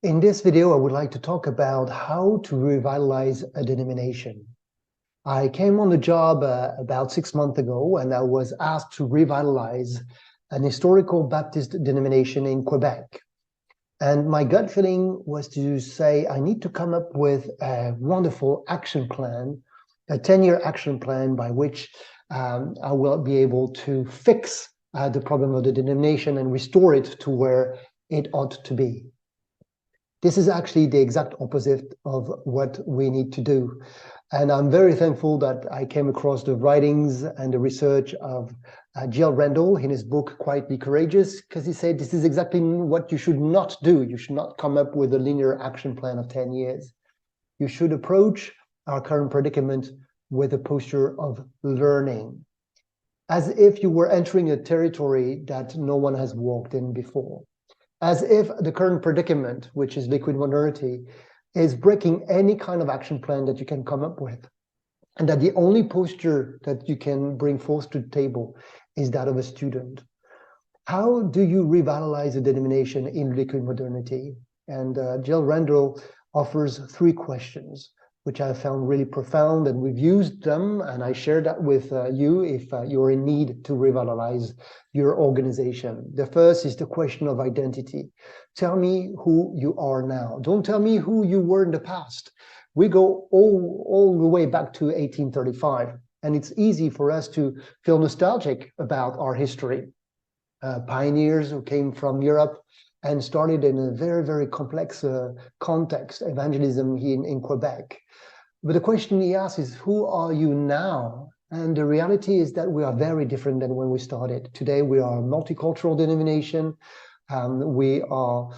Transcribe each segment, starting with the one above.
In this video, I would like to talk about how to revitalize a denomination. I came on the job about 6 months ago, and I was asked to revitalize an historical Baptist denomination in Quebec. And my gut feeling was to say, I need to come up with a wonderful action plan, a 10-year action plan by which I will be able to fix the problem of the denomination and restore it to where it ought to be. This is actually the exact opposite of what we need to do. And I'm very thankful that I came across the writings and the research of Jill Randall in his book, Quietly Courageous, because he said this is exactly what you should not do. You should not come up with a linear action plan of 10 years. You should approach our current predicament with a posture of learning, as if you were entering a territory that no one has walked in before. As if the current predicament, which is liquid modernity, is breaking any kind of action plan that you can come up with. And that the only posture that you can bring forth to the table is that of a student. How do you revitalize a denomination in liquid modernity? And Jill Randall offers 3 questions, which I found really profound, and we've used them, and I share that with you if you're in need to revitalize your organization. The first is the question of identity. Tell me who you are now. Don't tell me who you were in the past. We go all the way back to 1835, and it's easy for us to feel nostalgic about our history. Pioneers who came from Europe and started in a very, very complex context, evangelism in Quebec. But the question he asks is, who are you now? And the reality is that we are very different than when we started. Today, we are a multicultural denomination. We are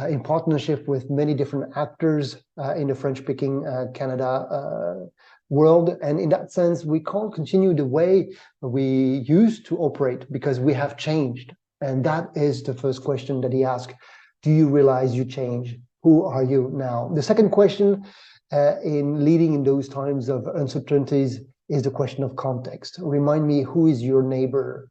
in partnership with many different actors in the French-speaking Canada world. And in that sense, we can't continue the way we used to operate because we have changed. And that is the first question that he asked. Do you realize you change? Who are you now? The second question in leading in those times of uncertainties is the question of context. Remind me, who is your neighbor?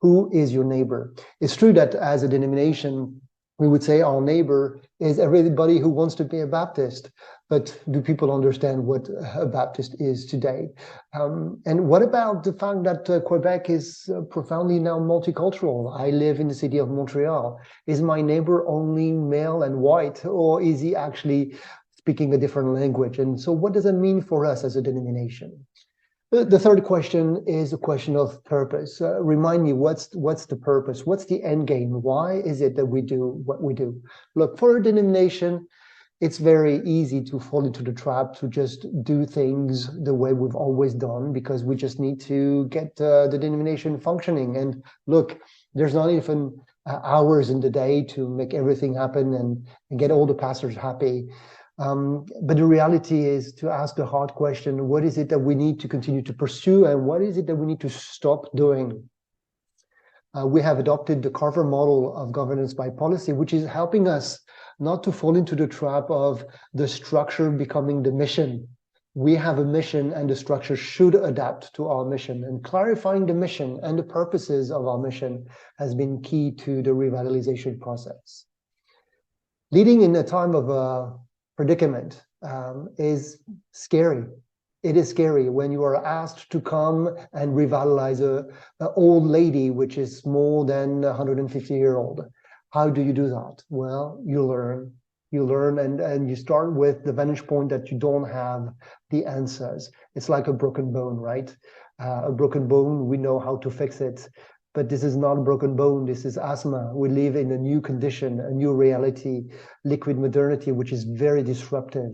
Who is your neighbor? It's true that as a denomination, we would say our neighbor is everybody who wants to be a Baptist. But do people understand what a Baptist is today? And what about the fact that Quebec is profoundly now multicultural? I live in the city of Montreal. Is my neighbor only male and white, or is he actually speaking a different language? And so what does it mean for us as a denomination? The third question is a question of purpose. Remind me, what's the purpose? What's the end game? Why is it that we do what we do? Look, for a denomination, it's very easy to fall into the trap to just do things the way we've always done because we just need to get the denomination functioning. And look, there's not even hours in the day to make everything happen and get all the pastors happy. But the reality is to ask the hard question, what is it that we need to continue to pursue and what is it that we need to stop doing? We have adopted the Carver model of governance by policy, which is helping us not to fall into the trap of the structure becoming the mission. We have a mission and the structure should adapt to our mission, and clarifying the mission and the purposes of our mission has been key to the revitalization process. Leading in a time of predicament is scary. It is scary when you are asked to come and revitalize an old lady, which is more than 150-year-old. How do you do that? Well, you learn and you start with the vantage point that you don't have the answers. It's like a broken bone, right? A broken bone, we know how to fix it. But this is not a broken bone, this is asthma. We live in a new condition, a new reality, liquid modernity, which is very disruptive.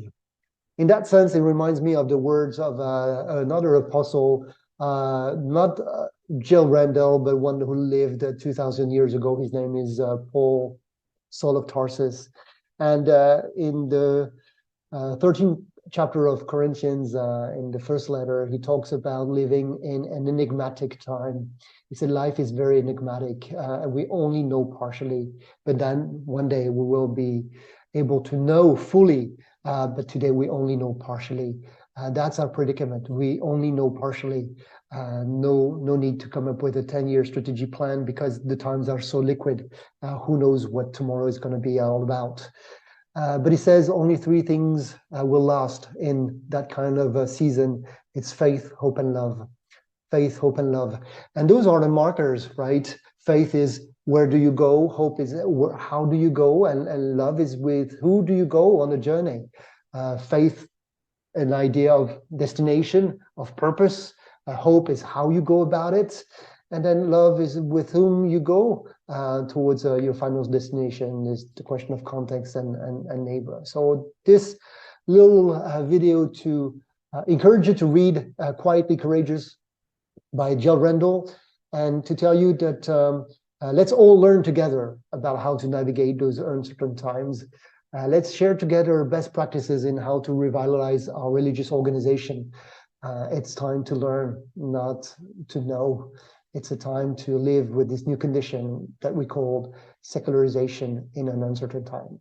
In that sense, it reminds me of the words of another apostle, not Jill Randall, but one who lived 2,000 years ago. His name is Paul, Saul of Tarsus. And in the 13th chapter of Corinthians, in the first letter, he talks about living in an enigmatic time. He said life is very enigmatic. We only know partially, but then one day we will be able to know fully. But today we only know partially. That's our predicament. We only know partially. No need to come up with a 10-year strategy plan because the times are so liquid. Who knows what tomorrow is going to be all about? But he says only three things will last in that kind of season. It's faith, hope, and love. Faith, hope, and love. And those are the markers, right? Faith is where do you go? Hope is how do you go? And love is with who do you go on the journey? Faith, an idea of destination, of purpose. Hope is how you go about it. And then love is with whom you go towards your final destination. Is the question of context and neighbor. So this little video to encourage you to read Quietly Courageous by Jill Rendell, and to tell you that let's all learn together about how to navigate those uncertain times. Let's share together best practices in how to revitalize our religious organization. It's time to learn, not to know. It's a time to live with this new condition that we call secularization in an uncertain time.